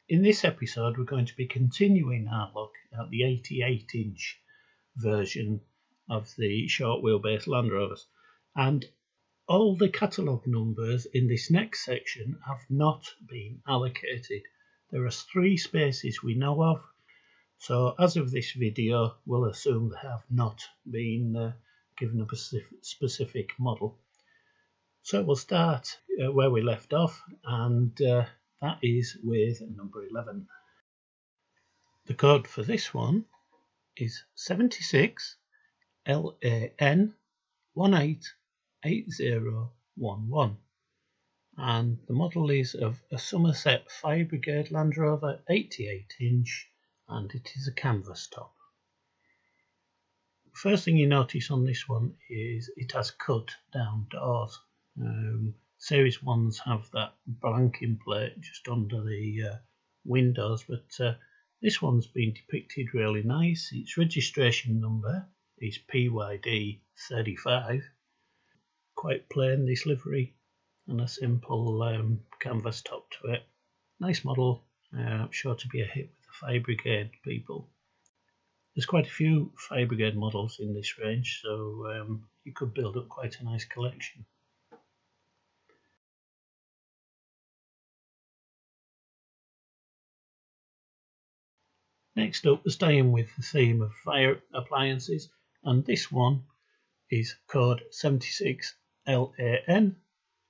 In this episode, we're going to be continuing our look at the 88-inch version of the short wheelbase Land Rovers, and all the catalogue numbers in this next section have not been allocated. There are 3 spaces we know of, so as of this video, we'll assume they have not been given a specific model. So we'll start where we left off, and that is with number 11. The code for this one is 76 LAN 188011, and the model is of a Somerset Fire Brigade Land Rover 88-inch, and it is a canvas top. First thing you notice on this one is it has cut down doors. Series 1s have that blanking plate just under the windows, but this one's been depicted really nice. Its registration number is PYD 35. Quite plain, this livery, and a simple canvas top to it. Nice model, sure to be a hit with the Fire Brigade people. There's quite a few Fire Brigade models in this range, so you could build up quite a nice collection. Next up, we're staying with the theme of fire appliances, and this one is code 76 LAN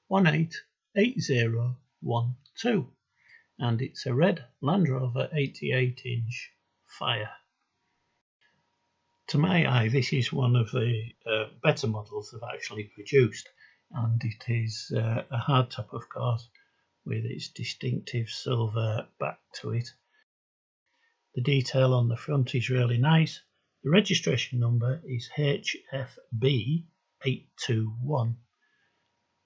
188012, and it's a red Land Rover 88-inch Fire. To my eye, this is one of the better models they've actually produced, and it is a hardtop, of course, with its distinctive silver back to it. The detail on the front is really nice. The registration number is HFB821.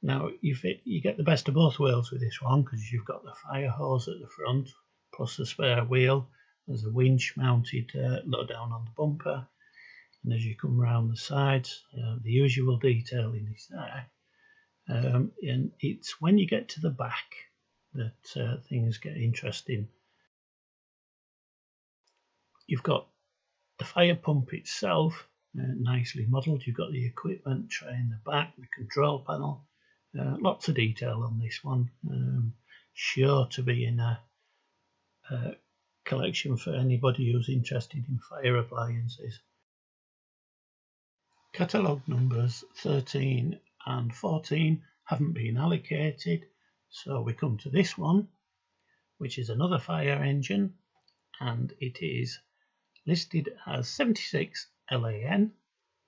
Now, you get the best of both worlds with this one, because you've got the fire hose at the front, plus the spare wheel. There's a winch mounted low down on the bumper, and as you come around the sides, the usual detailing is there. And it's when you get to the back that things get interesting. You've got the fire pump itself, nicely modelled. You've got the equipment tray in the back, the control panel. Lots of detail on this one. Sure to be in a collection for anybody who's interested in fire appliances. Catalogue numbers 13 and 14 haven't been allocated, so we come to this one, which is another fire engine, and it is listed as 76 LAN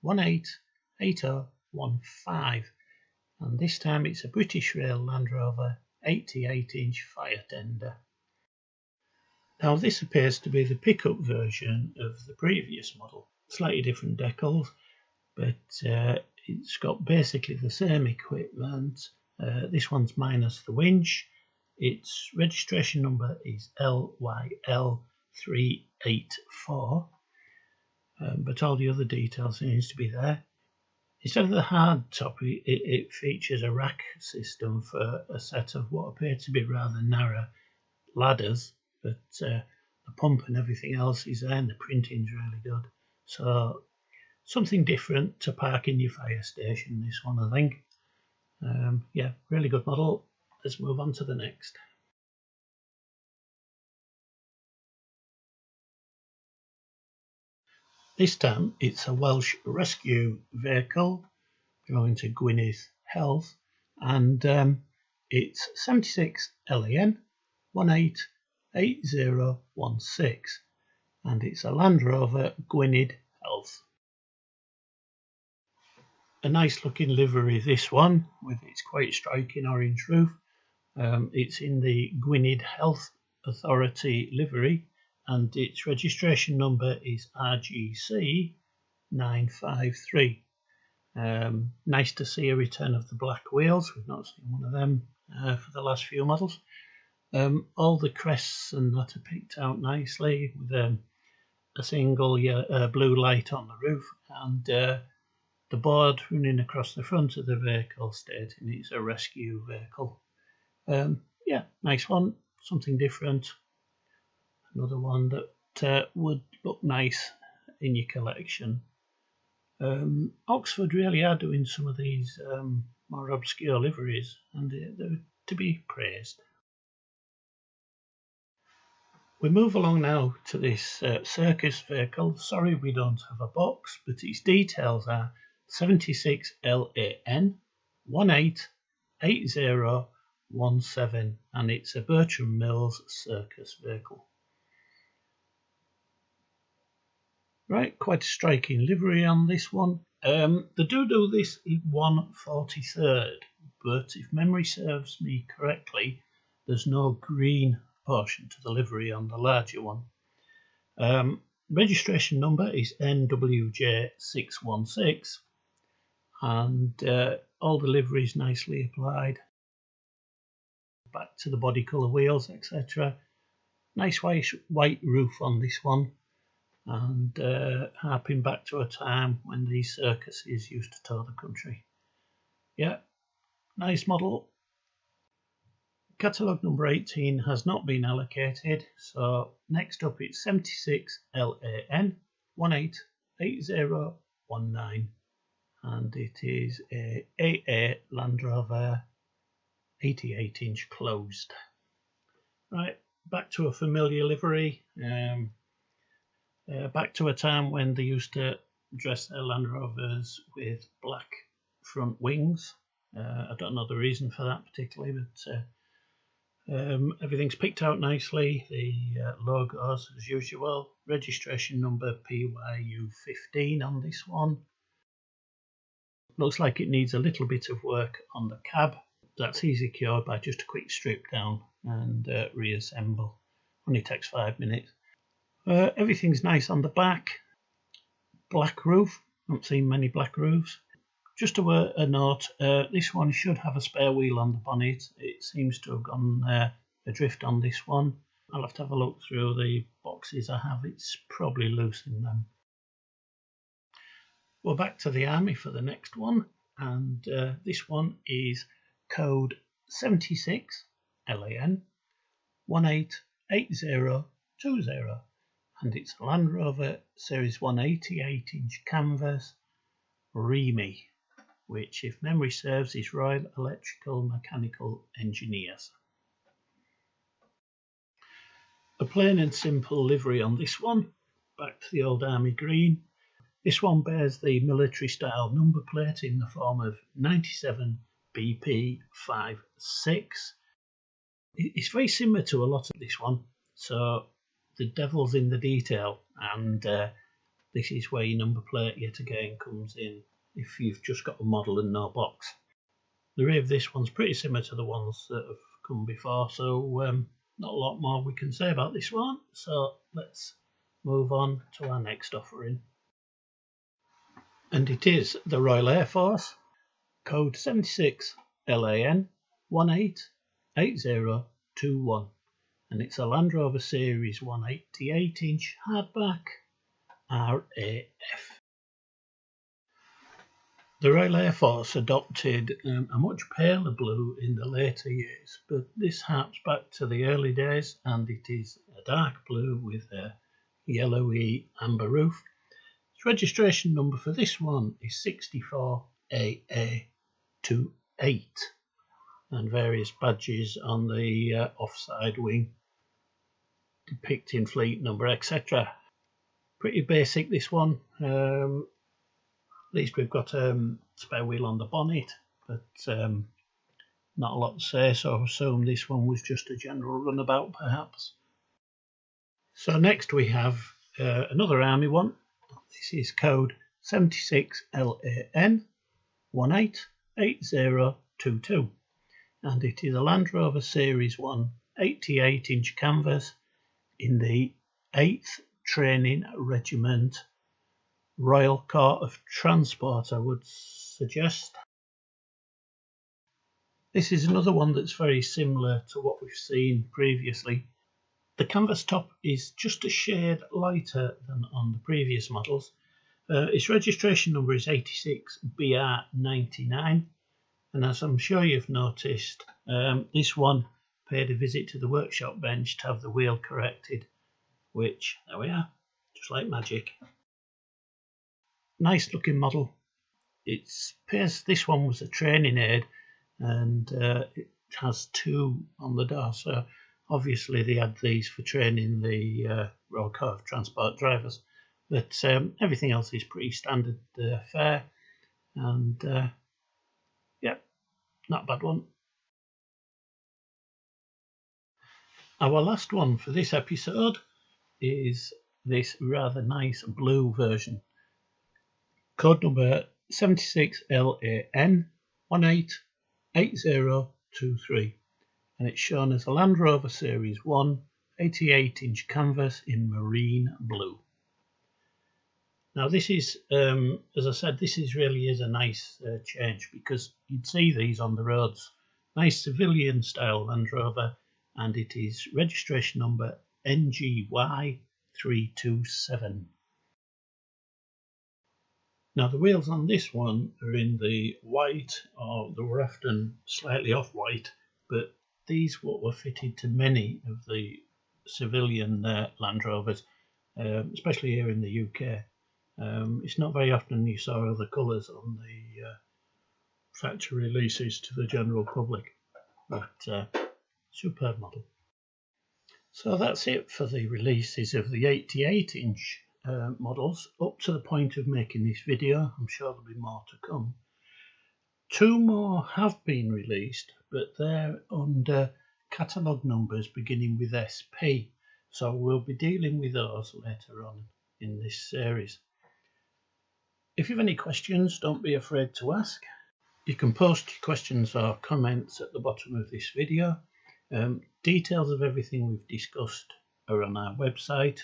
188015, and this time it's a British Rail Land Rover 88-inch fire tender. Now, this appears to be the pickup version of the previous model, slightly different decals, but it's got basically the same equipment. This one's minus the winch. Its registration number is LYL384, but all the other details seems to be there. Instead of the hard top, it features a rack system for a set of what appear to be rather narrow ladders, but the pump and everything else is there, and the printing's really good. So something different to park in your fire station, this one, I think. Yeah, really good model. Let's move on to the next. This time it's a Welsh rescue vehicle belonging to Gwynedd Health, and it's 76 LAN 188016, and it's a Land Rover Gwynedd Health. A nice looking livery, this one, with its quite striking orange roof. It's in the Gwynedd Health Authority livery, and its registration number is RGC 953. Nice to see a return of the black wheels. We've not seen one of them for the last few models. All the crests and that are picked out nicely, with a single blue light on the roof, and the board running across the front of the vehicle stating it's a rescue vehicle. Yeah, nice one, something different. Another one that would look nice in your collection. Oxford really are doing some of these more obscure liveries, and they're to be praised. We move along now to this circus vehicle. Sorry we don't have a box, but its details are 76 LAN 188017, and it's a Bertram Mills circus vehicle. Right, quite a striking livery on this one. They do this in 1/43rd, but if memory serves me correctly, there's no green portion to the livery on the larger one. Registration number is NWJ616, and all the livery is nicely applied. Back to the body colour wheels, etc. Nice white roof on this one, and harping back to a time when these circuses used to tour the country. Yeah, nice model. Catalogue number 18 has not been allocated, so next up it's 76 LAN 188019, and it is a AA Land Rover 88-inch closed. Right, back to a familiar livery. Back to a time when they used to dress their Land Rovers with black front wings. I don't know the reason for that particularly, but everything's picked out nicely. The logos as usual. Registration number PYU15 on this one. Looks like it needs a little bit of work on the cab. That's easy cured by just a quick strip down and reassemble. Only takes 5 minutes. Everything's nice on the back. Black roof. Not seen many black roofs. Just a note, this one should have a spare wheel on the bonnet. It seems to have gone adrift on this one. I'll have to have a look through the boxes I have. It's probably loose in them. We're back to the army for the next one, and this one is code 76 LAN 188020, and it's a Land Rover Series 188-inch canvas Remy, which, if memory serves, is Royal Electrical Mechanical Engineers. A plain and simple livery on this one, back to the old army green. This one bears the military style number plate in the form of 97 BP56. It's very similar to a lot of this one, so the devil's in the detail, and this is where your number plate yet again comes in if you've just got a model and no box. The rear of this one's pretty similar to the ones that have come before, so not a lot more we can say about this one, so let's move on to our next offering. And it is the Royal Air Force, code 76 LAN 188021, and it's a Land Rover Series 188-inch hardback RAF. The Royal Air Force adopted a much paler blue in the later years, but this harks back to the early days, and it is a dark blue with a yellowy amber roof. Its registration number for this one is 64AA28, and various badges on the offside wing depicting fleet number, etc. Pretty basic, this one. At least we've got a spare wheel on the bonnet, but not a lot to say, so I assume this one was just a general runabout perhaps. So next we have another army one. This is code 76 LAN 188022, and it is a Land Rover Series 1 88-inch canvas in the 8th Training Regiment Royal Corps of Transport, I would suggest. This is another one that's very similar to what we've seen previously. The canvas top is just a shade lighter than on the previous models. Its registration number is 86BR99, and as I'm sure you've noticed, this one paid a visit to the workshop bench to have the wheel corrected, which, there we are, just like magic. Nice looking model. This one was a training aid, and it has 2 on the door, so obviously they had these for training the Royal Corps of Transport drivers, but everything else is pretty standard fare, and yeah, not a bad one. Our last one for this episode is this rather nice blue version. Code number 76LAN188023, and it's shown as a Land Rover Series 1 88-inch canvas in marine blue. Now this is, as I said, really is a nice change, because you'd see these on the roads. Nice civilian style Land Rover, and it is registration number NGY327. Now the wheels on this one are in the white, or they were often slightly off-white, but these were fitted to many of the civilian Land Rovers, especially here in the UK. It's not very often you saw other colours on the factory releases to the general public, but superb model. So that's it for the releases of the 88-inch models up to the point of making this video. I'm sure there'll be more to come. 2 more have been released, but they're under catalogue numbers beginning with SP, so we'll be dealing with those later on in this series. If you have any questions, don't be afraid to ask. You can post your questions or comments at the bottom of this video. Details of everything we've discussed are on our website.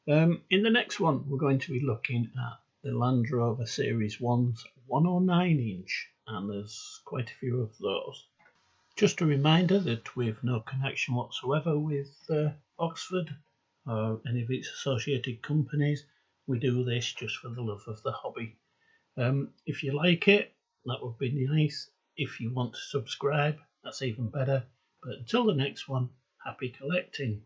In the next one, we're going to be looking at the Land Rover Series 1's 109-inch, and there's quite a few of those. Just a reminder that we've no connection whatsoever with Oxford or any of its associated companies. We do this just for the love of the hobby. If you like it, that would be nice. If you want to subscribe, that's even better. But until the next one, happy collecting.